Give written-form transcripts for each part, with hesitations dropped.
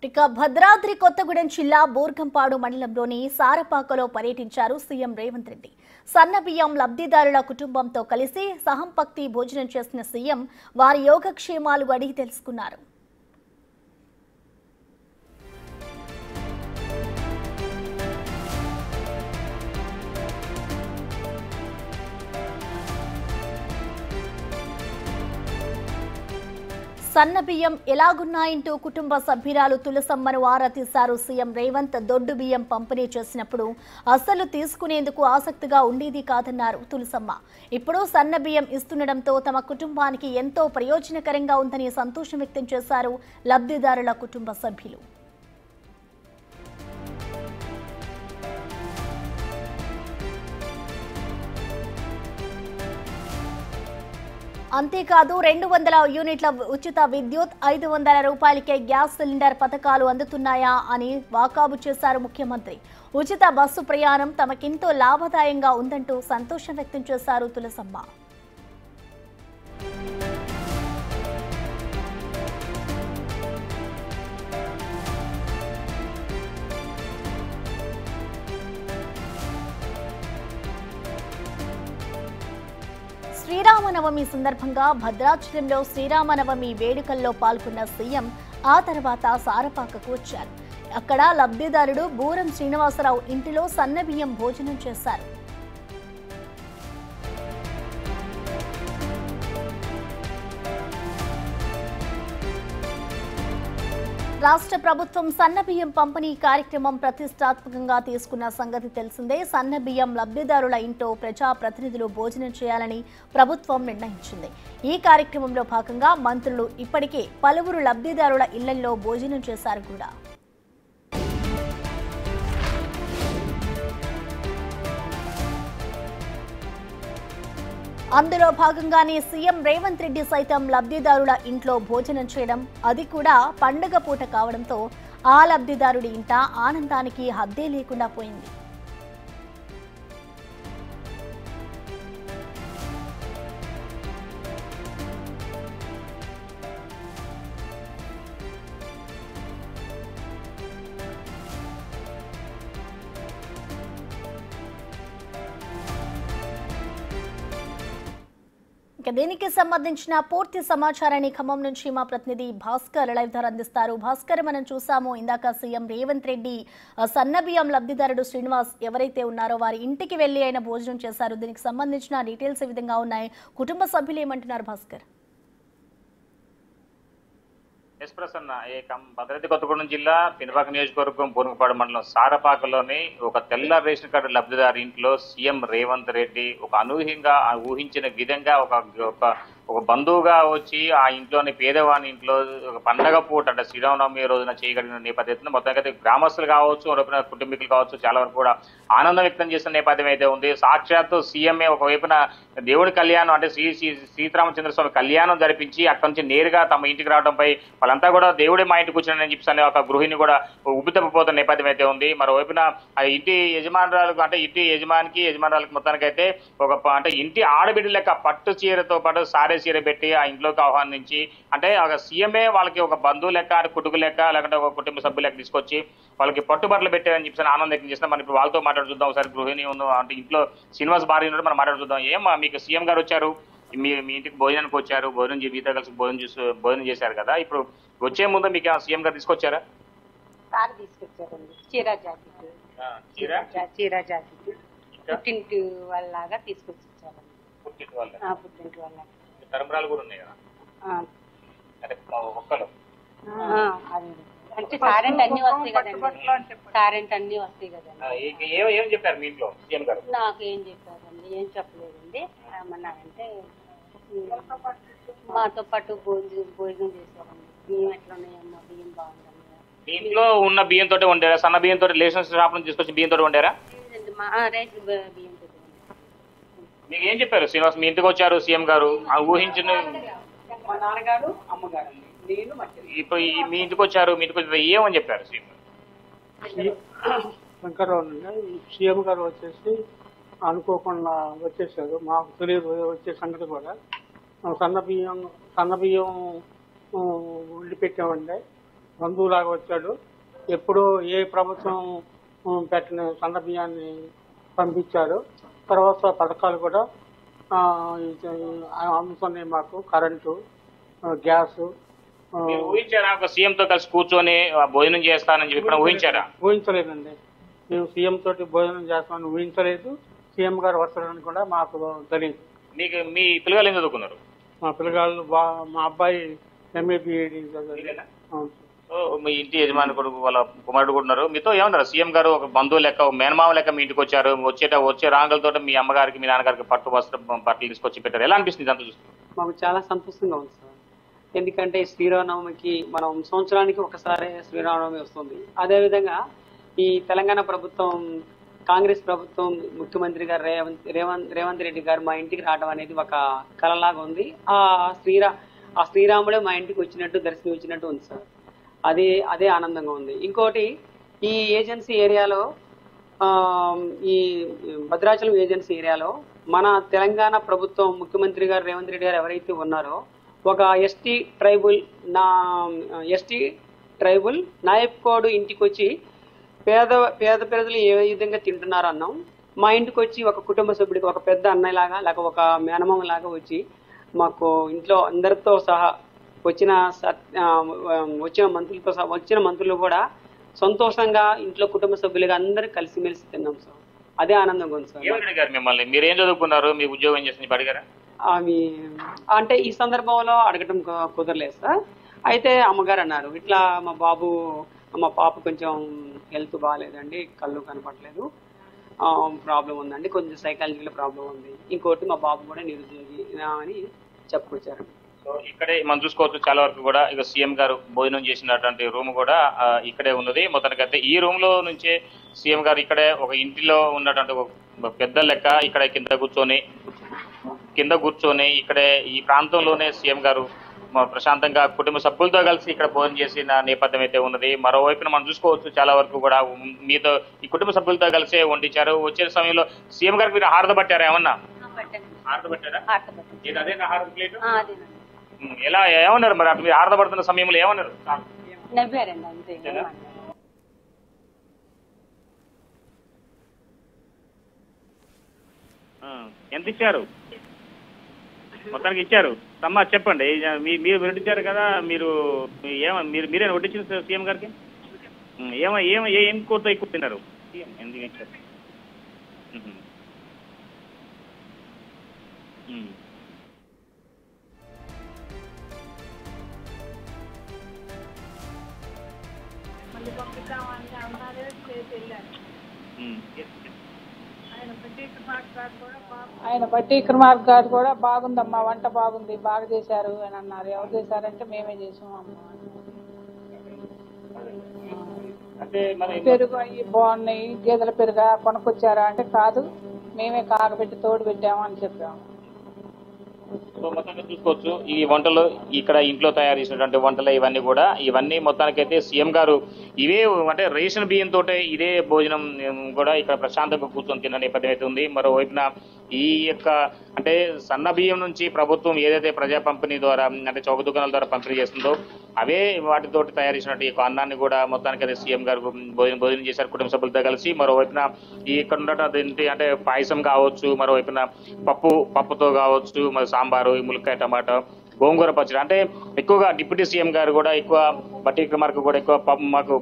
ఇక భద్రాద్రి కొత్తగూడెం జిల్లా బూర్గంపాడు మండలంలోని సారపాకలో పర్యటించారు సీఎం రేవంత్ రెడ్డి. సన్నబియ్యం లబ్ధిదారుల కుటుంబంతో కలిసి సహంపక్తి భోజనం చేసిన సీఎం వారి యోగక్షేమాలు అడిగి తెలుసుకున్నారు. సన్నబియ్యం ఎలాగున్నాయంటూ కుటుంబ సభ్యురాలు తులసమ్మను ఆరా తీశారు సీఎం రేవంత్. దొడ్డు బియ్యం పంపిణీ చేసినప్పుడు అస్సలు తీసుకునేందుకు ఆసక్తిగా ఉండేది కాదన్నారు తులసమ్మ. ఇప్పుడు సన్నబియ్యం ఇస్తుండటంతో తమ కుటుంబానికి ఎంతో ప్రయోజనకరంగా ఉందని సంతోషం వ్యక్తం చేశారు లబ్ధిదారుల కుటుంబ సభ్యులు. అంతేకాదు 200 యూనిట్ల ఉచిత విద్యుత్, 500 రూపాయలకే గ్యాస్ సిలిండర్ పథకాలు అందుతున్నాయా అని వాకాబు చేశారు ముఖ్యమంత్రి. ఉచిత బస్సు ప్రయాణం తమకెంతో లాభదాయంగా ఉందంటూ సంతోషం వ్యక్తం చేశారు తులసమ్మ. శ్రీరామనవమి సందర్భంగా భద్రాచలంలో శ్రీరామనవమి వేడుకల్లో పాల్గొన్న సీఎం ఆ తర్వాత సారపాకకు వచ్చారు. అక్కడ లబ్ధిదారుడు బూరం శ్రీనివాసరావు ఇంటిలో సన్నబియ్యం భోజనం చేశారు. రాష్ట్ర ప్రభుత్వం సన్నబియ్యం పంపిణీ కార్యక్రమం ప్రతిష్టాత్మకంగా తీసుకున్న సంగతి తెలిసిందే. సన్నబియ్యం లబ్ధిదారుల ఇంట్లో ప్రజాప్రతినిధులు భోజనం చేయాలని ప్రభుత్వం నిర్ణయించింది. ఈ కార్యక్రమంలో భాగంగా మంత్రులు ఇప్పటికే పలువురు లబ్ధిదారుల ఇళ్లలో భోజనం చేశారు కూడా. అందులో భాగంగానే సీఎం రేవంత్ రెడ్డి సైతం లబ్ధిదారుల ఇంట్లో భోజనం చేయడం, అది కూడా పండుగ పూట కావడంతో ఆ లబ్ధిదారుడి ఇంట ఆనందానికి హద్దే లేకుండా పోయింది. దీనికి సంబంధించిన పూర్తి సమాచారాన్ని ఖమ్మం నుంచి మా ప్రతినిధి భాస్కర్ లైవ్ ద్వారా అందిస్తారు. భాస్కర్, మనం చూసాము ఇందాక సీఎం రేవంత్ రెడ్డి సన్నబియ్యం లబ్ధిదారుడు శ్రీనివాస్ ఎవరైతే ఉన్నారో వారి ఇంటికి వెళ్లి ఆయన భోజనం చేశారు. దీనికి సంబంధించిన డీటెయిల్స్ ఏ విధంగా ఉన్నాయి? కుటుంబ సభ్యులు ఏమంటున్నారు భాస్కర్? ప్రసన్న భద్రాద్రి కొత్తగూడెం జిల్లా పినపాక నియోజకవర్గం బూరుగుపాడు మండలం సారపాకలోని ఒక తెల్ల రేషన్ కార్డు లబ్ధిదారు ఇంట్లో సీఎం రేవంత్ రెడ్డి ఒక అనూహ్యంగా ఊహించిన విధంగా ఒక బంధువుగా వచ్చి ఆ ఇంట్లోని పేదవాని ఇంట్లో ఒక పండగ పూట అంటే శ్రీరామనవమి రోజున చేయగలిగిన నేపథ్యంలో మొత్తం గ్రామస్తులు కావచ్చు, కుటుంబీకులు కావచ్చు, చాలా వరకు కూడా ఆనందం వ్యక్తం చేసిన నేపథ్యం అయితే ఉంది. సాక్షాత్తు సీఎంఏ ఒకవైపున దేవుడి కళ్యాణం అంటే సీతారామచంద్ర స్వామి కళ్యాణం జరిపించి అక్కడి నుంచి నేరుగా తమ ఇంటికి రావడంపై వాళ్ళంతా కూడా దేవుడి మా ఇంటికి కూర్చున్నారని చెప్పి ఒక గృహిణి కూడా ఉబ్బితప్పిపోతున్న నేపథ్యం అయితే ఉంది. మరోవైపున ఆ ఇంటి యజమానురాలకు అంటే ఇంటి యజమానురాలకు మొత్తానికైతే అంటే ఇంటి ఆడబిడ్డ లెక్క పట్టు చీరతో పాటు సారే చీర పెట్టి ఆ ఇంట్లోకి ఆహ్వానించి అంటే ఒక సీఎంఏ వాళ్ళకి ఒక బంధువు లెక్క, కుటుంబ లెక్క, లేకుంటే ఒక కుటుంబ సభ్యు లెక్క తీసుకొచ్చి వాళ్ళకి పట్టుబట్టలు పెట్టారని చెప్పి ఆనందం వ్యక్తం చేసిన మనం ఇప్పుడు వాళ్ళతో మాట్లాడు చూద్దాం. ఒకసారి గృహిణి అంటే ఇంట్లో శ్రీనివాస్ భార్య ఉన్నాడు, మనం మాట్లాడు చూద్దాం. మీకు సీఎం గారు వచ్చారు, మీ ఇంటికి భోజనానికి వచ్చారు, మీతో కలిసి భోజనం చేశారు కదా, ఇప్పుడు వచ్చే ముందు మీకు సీఎం గారు తీసుకొచ్చారా? తీసుకొచ్చారండి. చీర జాకెట్ పుట్టింటి వాళ్ళలాగా తీసుకొచ్చి ఇచ్చారండి. పుట్టింటి వాళ్ళ తరంబరాలు కూడా ఉన్నాయి కదా ఒక్కలు అంటే సారెంట్ అన్ని వస్తాయి కదండి. సారెంట్ అన్ని వస్తాయి కదండి. ఏం చెప్పారు మీ ఇంట్లో సీఎం గారు? నాకు ఏం చెప్పారండి, ఏం చెప్పలేదండి. ఏమన్నారంటే మాతో పాటు భోజనం చేశారండి. బియ్యం ఎట్లా ఉన్నాయమ్మా, బియ్యం బాగుందమ్మా. మీ ఇంట్లో ఉన్న బియ్యం తోటి వండారా? సన్న బియ్యం తోటి రేషన్ షాప్ నుంచి తీసుకొచ్చి బియ్యం తోటి వండారా? రేషన్ బియ్యం తోటి. మీకు ఏం చెప్పారు శ్రీనివాస్? మీ ఇంటికి వచ్చారు సీఎం గారు, ఊహించిన మా నాన్నగారు అమ్మగారు నేను ఇప్పుడు మీ ఇంటికి వచ్చారు, మీ ఇంటికి వచ్చారు ఏమని చెప్పారు సీఎం గారు? వెంకటరావు సీఎం గారు వచ్చేసి అనుకోకుండా వచ్చేసారు, మాకు తెలియదు వచ్చే సంగతి కూడా. సన్నబియ్యం వండి పెట్టామండి. బంధువులాగా వచ్చాడు. ఎప్పుడు ఏ ప్రభుత్వం పెట్టిన సన్న బియ్యాన్ని పంపించారు. తర్వాత పథకాలు కూడా అందుతున్నాయి మాకు. Current, gas. మీరు ఊహించారా ఒక సీఎం తో కలిసి కూర్చొని భోజనం చేస్తానని చెప్పి ఇక్కడ ఊహించారా? ఊహించలేదండి. మేము సీఎం తోటి భోజనం చేస్తామని ఊహించలేదు. సీఎం గారు వస్తారని కూడా మాకు తెలియదు. మీకు మీ పిల్లలు ఏం చదువుకున్నారు? మా పిల్లగాళ్ళు మా అబ్బాయి MA BEd చదివారు. సో మీ ఇంటి యజమాని కొడుకు వాళ్ళ కుమారుడు కూడా ఉన్నారు. మీతో ఏమన్నారు? సీఎం గారు ఒక బంధువు లెక్క, ఒక మేనమామ లెక్క మీ ఇంటికి వచ్చారు. వచ్చే రాంగలతో మీ అమ్మగారికి మీ నాన్నగారికి పట్టు వస్త్రం బట్టలు తీసుకొచ్చి పెట్టారు. ఎలా అనిపిస్తుంది అంతా చూస్తే? మాకు చాలా సంతోషంగా ఉంది సార్. ఎందుకంటే శ్రీరామనవమికి మనం సంవత్సరానికి ఒకసారి శ్రీరామనవమి వస్తుంది. అదేవిధంగా ఈ తెలంగాణ ప్రభుత్వం, కాంగ్రెస్ ప్రభుత్వం, ముఖ్యమంత్రి గారు రేవంత్ రెడ్డి గారు మా ఇంటికి రావడం అనేది ఒక కళలాగా ఉంది. ఆ శ్రీరాముడే మా ఇంటికి వచ్చినట్టు, దర్శనం ఇచ్చినట్టు ఉంది సార్. అదే ఆనందంగా ఉంది. ఇంకోటి, ఈ ఏజెన్సీ ఏరియాలో, ఈ భద్రాచలం ఏజెన్సీ ఏరియాలో మన తెలంగాణ ప్రభుత్వం, ముఖ్యమంత్రి గారు రేవంత్ రెడ్డి గారు ఎవరైతే ఉన్నారో, ఒక ఎస్టీ ట్రైబుల్ నాయకోడు ఇంటికి వచ్చి పేద ప్రజలు ఏ విధంగా తింటున్నారు అన్నాం. మా ఇంటికి వచ్చి ఒక కుటుంబ సభ్యుడికి, ఒక పెద్ద అన్నయ్య లాగా, లేక ఒక మేనమామ లాగా వచ్చి మాకు ఇంట్లో అందరితో సహా వచ్చిన మంత్రులు కూడా సంతోషంగా ఇంట్లో కుటుంబ సభ్యులుగా అందరూ కలిసిమెలిసి తిన్నాం సార్. అదే ఆనందంగా ఉంది సార్. మిమ్మల్ని మీరు ఏం చదువుకున్నారు, మీ ఉద్యోగం చేసి అడిగారా? అంటే ఈ సందర్భంలో అడగటం కుదరలేదు సార్. అయితే అమ్మగారు అన్నారు, ఇట్లా మా పాప కొంచెం హెల్త్ బాగాలేదండి, కళ్ళు కనపడలేదు, ప్రాబ్లం ఉందండి, కొంచెం సైకాలజికల్ ప్రాబ్లం ఉంది. ఇంకోటి మా బాబు కూడా నిరుద్యోగి అని చెప్పుకొచ్చారు. సో ఇక్కడే మనం చూసుకోవచ్చు, చాలా వరకు కూడా ఇక సీఎం గారు భోజనం చేసినటువంటి రూమ్ కూడా ఇక్కడే ఉన్నది. మొత్తానికైతే ఈ రూమ్ లో నుంచే సీఎం గారు ఇక్కడే ఒక ఇంటిలో ఉన్నటువంటి ఒక పెద్ద లెక్క ఇక్కడ కింద కూర్చొని ఇక్కడే ఈ ప్రాంతంలోనే సీఎం గారు ప్రశాంతంగా కుటుంబ సభ్యులతో కలిసి ఇక్కడ భోజనం చేసిన నేపథ్యం అయితే ఉన్నది. మరోవైపున మనం చూసుకోవచ్చు, చాలా వరకు కూడా మీతో ఈ కుటుంబ సభ్యులతో కలిసే వండించారు. వచ్చే సమయంలో సీఎం గారికి మీరు హారత పట్టారా? ఏమన్నా హారత పట్టారా? అదే హారత ప్లేట్ ఎలా ఏమన్నారు మరి? మీరు హారత పడుతున్న సమయంలో ఏమన్నారు? ఎంత ఇచ్చారు? మొత్తానికి ఇచ్చారు. అమ్మా చెప్పండి, మీరు వడ్డించారు కదా, మీరేనా వడ్డించారు సీఎం గారికి? ఏం కోరితో ఎక్కువ తిన్నారు? ఎందుకు ఇచ్చారు? ఆయన బట్టి విక్రమార్క గారు కూడా బాగుందమ్మా, వంట బాగుంది, బాగా చేశారు అని అన్నారు. ఎవరు చేశారంటే మేమే చేసాం అమ్మా. పెరుగు అవి బాగున్నాయి, గేదెల పెరుగా కొనుక్కొచ్చారా అంటే కాదు, మేమే కాగబెట్టి తోడు పెట్టాము అని చెప్పాము. సో మొత్తంగా చూసుకోవచ్చు, ఈ వంటలు ఇక్కడ ఇంట్లో తయారు చేసినటువంటి వంటలు ఇవన్నీ మొత్తానికైతే సీఎం గారు ఇవే అంటే రేషన్ బియ్యంతో ఇదే భోజనం కూడా ఇక్కడ ప్రశాంతంగా కూర్చొని తిన్న నేపథ్యం అయితే ఉంది. మరోవైపున ఈ యొక్క అంటే సన్న బియ్యం నుంచి ప్రభుత్వం ఏదైతే ప్రజా పంపిణీ ద్వారా అంటే చౌక దుకాణాల ద్వారా పంపిణీ చేస్తుందో అవే వాటితోటి తయారు చేసినట్టు ఈ అన్నాన్ని కూడా మొత్తానికి అయితే సీఎం గారు భోజనం చేశారు కుటుంబ సభ్యులతో కలిసి. మరోవైపున ఈ ఇక్కడ ఉన్నటువంటి అంటే పాయసం కావచ్చు, మరోవైపున పప్పుతో కావచ్చు, మరి సాంబారు, ములక్కాయ టమాటా, గోంగూర పచ్చడి. అంటే ఎక్కువగా డిప్యూటీ సీఎం గారు కూడా ఎక్కువ బట్టి విక్రమార్క కూడా ఎక్కువ మాకు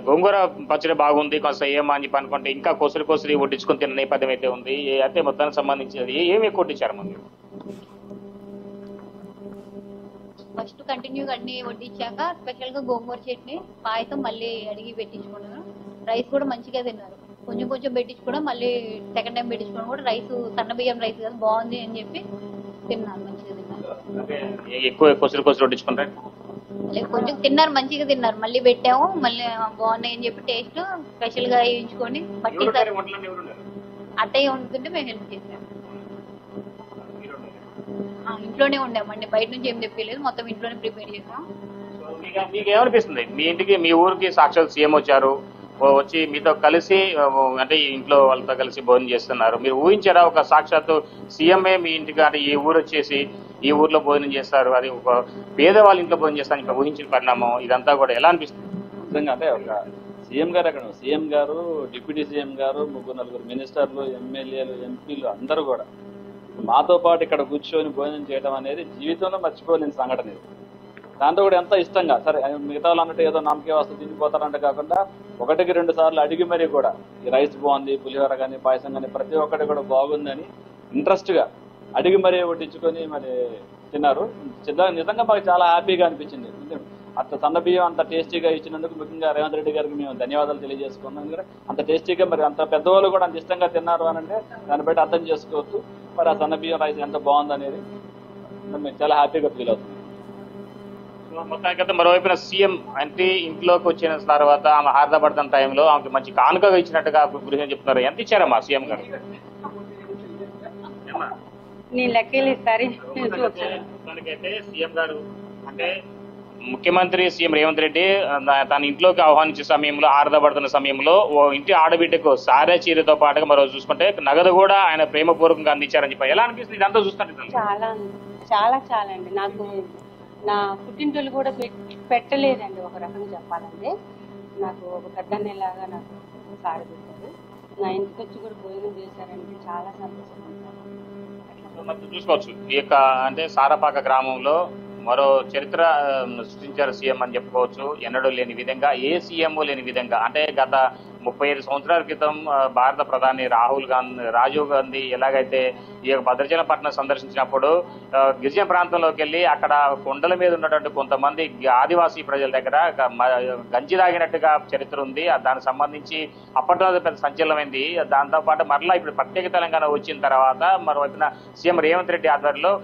గోంగూర పచ్చడి బాగుంది కొంత ఏమా అని చెప్పి అనుకుంటే ఇంకా కొసరి వడ్డించుకొని తిన్న నేపథ్యం అయితే ఉంది. అయితే మొత్తానికి సంబంధించి ఏమి ఎక్కువ వడ్డించారు మనం? ఫస్ట్ కంటిన్యూగా అన్ని వడ్డించాక స్పెషల్ గా గోంగూర చట్నీ, పాయసం మళ్ళీ అడిగి పెట్టించుకున్నాను. రైస్ కూడా మంచిగా తిన్నారు. కొంచెం పెట్టించుకోవడం, మళ్ళీ సెకండ్ టైం పెట్టించుకోవడం కూడా రైస్ సన్న బియ్యం రైస్ కదా బాగుంది అని చెప్పి తిన్నారు, మంచిగా తిన్నారు. ఎక్కువ కొసరి వడ్డించుకుంటారు, కొంచెం తిన్నారు, మంచిగా తిన్నారు. మళ్ళీ పెట్టాము, మళ్ళీ బాగున్నాయి అని చెప్పి టేస్ట్ స్పెషల్ గా వేయించుకొని బట్టి అత్తయ్య వండుతుంటే మేము హెల్ప్ చేసాము. ఇంట్లోనే ఉండామండి, బయట నుంచి ఏం తెప్పలేదు, మొత్తం ఇంట్లోనే ప్రిపేర్ చేసాం. మీకు ఏమనిపిస్తుంది? మీ ఇంటికి మీ ఊరికి సాక్షాత్ సీఎం వచ్చారు, వచ్చి మీతో కలిసి అంటే ఇంట్లో వాళ్ళతో కలిసి భోజనం చేస్తున్నారు. మీరు ఊహించారా ఒక సాక్షాత్తు సీఎంఏ మీ ఇంటికి అంటే ఈ ఊరు వచ్చేసి ఈ ఊర్లో భోజనం చేస్తారు, అది ఒక పేదవాళ్ళ ఇంట్లో భోజనం చేస్తారని ఇంకా ఊహించిన పరిణామం ఇదంతా కూడా ఎలా అనిపిస్తుంది? నిజంగా అంటే ఒక సీఎం గారు అక్కడ సీఎం గారు, డిప్యూటీ సీఎం గారు, 3-4 మినిస్టర్లు, ఎమ్మెల్యేలు, ఎంపీలు అందరూ కూడా మాతో పాటు ఇక్కడ కూర్చొని భోజనం చేయడం అనేది జీవితంలో మర్చిపోలేని సంఘటన ఇది. దాంతో కూడా ఎంతో ఇష్టంగా, సరే మిగతా వాళ్ళు అన్నట్టు ఏదో నమ్మకే వస్తూ తినిపోతారంటే కాకుండా 1-2 సార్లు అడిగి మరీ కూడా ఈ రైస్ బాగుంది, పులిహోర కానీ పాయసం కానీ ప్రతి ఒక్కటి కూడా బాగుందని ఇంట్రెస్ట్గా అడిగి మరీ వడ్డించుకొని మరి తిన్నారు. నిజంగా మాకు చాలా హ్యాపీగా అనిపించింది. అంత సన్న బియ్యం అంత టేస్టీగా ఇచ్చినందుకు ముఖ్యంగా రేవంత్ రెడ్డి గారికి మేము ధన్యవాదాలు తెలియజేసుకున్నాం. అంత టేస్టీగా మరి అంత పెద్దవాళ్ళు కూడా అంత ఇష్టంగా తిన్నారు అని అంటే దాన్ని బట్టి అర్థం చేసుకోవచ్చు మరి ఆ సన్న బియ్యం రైస్ ఎంత బాగుందనేది మేము చాలా హ్యాపీగా ఫీల్ అవుతున్నాం. మొత్తానికైతే మరోవైపున సీఎం అంటే ఇంట్లోకి వచ్చిన తర్వాత ఆమె హారదపడుతున్న టైంలో ఆమెకి మంచి కానుకగా ఇచ్చినట్టుగా గృహిణి చెప్తున్నారు. ఎంత ఇచ్చారమ్మా సీఎం గారు? నీ లెక్కలు ఇస్తారు. మొత్తానికైతే సీఎం గారు అంటే ముఖ్యమంత్రి సీఎం రేవంత్ రెడ్డి తన ఇంట్లోకి ఆహ్వానించే సమయంలో హారదపడుతున్న సమయంలో ఓ ఇంటి ఆడబిడ్డకు సారే చీరతో పాటుగా మరో చూసుకుంటే నగదు కూడా ఆయన ప్రేమపూర్వకంగా అందించారని చెప్పి ఎలా అనిపిస్తుంది ఇదంతా చూస్తుంటే? చాలా చాలా చాలా అండి. నాకు నా పుట్టింటోళ్ళు కూడా పెట్టలేదండి. ఒక రకంగా చెప్పాలంటే నాకు ఒక పెద్దన్నలాగా నాకు సారి పెట్టారు. నా ఇంటికి వచ్చి కూడా భోజనం చేశారంటే చాలా సంతోషంగా మనం చూసుకోవచ్చు. ఈ యొక్క అంటే సారపాక గ్రామంలో మరో చరిత్ర సృష్టించారు సీఎం అని చెప్పుకోవచ్చు. ఎన్నడూ లేని విధంగా, ఏ సీఎం లేని విధంగా అంటే గత 35 సంవత్సరాల క్రితం భారత ప్రధాని రాజీవ్ గాంధీ ఎలాగైతే ఈ యొక్క భద్రాచలం సందర్శించినప్పుడు గిరిజన ప్రాంతంలోకి వెళ్ళి అక్కడ కొండల మీద ఉన్నటువంటి కొంతమంది ఆదివాసీ ప్రజల దగ్గర గంజి తాగినట్టుగా చరిత్ర ఉంది. దానికి సంబంధించి అప్పట్లో పెద్ద సంచలనమైంది. దాంతోపాటు మరలా ఇప్పుడు ప్రత్యేక తెలంగాణ వచ్చిన తర్వాత మరోవైపున సీఎం రేవంత్ రెడ్డి ఆధ్వర్యంలో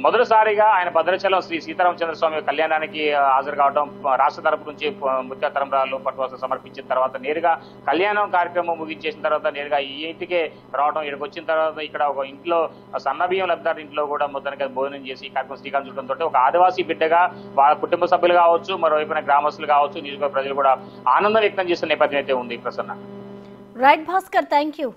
మొదటిసారిగా ఆయన భద్రాచలం శ్రీ సీతారామచంద్ర స్వామి కళ్యాణానికి హాజరు కావడం, రాష్ట్ర తరపు నుంచి ముత్య తరంబరాలు పట్టువస్త్రం సమర్పించిన తర్వాత నేరుగా కళ్యాణం కార్యక్రమం ముగించేసిన తర్వాత నేరుగా ఈ ఇంటికే రావడం, ఇక్కడికి వచ్చిన తర్వాత ఇక్కడ ఒక ఇంట్లో సన్న బియ్యం లబ్ధిదారు ఇంట్లో కూడా మొత్తానికి భోజనం చేసి ఈ కార్యక్రమం శ్రీకారం చుట్టడంతో ఒక ఆదివాసీ బిడ్డగా వాళ్ళ కుటుంబ సభ్యులు కావచ్చు, మరోవైపున గ్రామస్తులు కావచ్చు, నియోజకవర్గ ప్రజలు కూడా ఆనందం వ్యక్తం చేస్తున్న నేపథ్యం అయితే ఉంది. Prasanna. Right Bhaskar, thank you.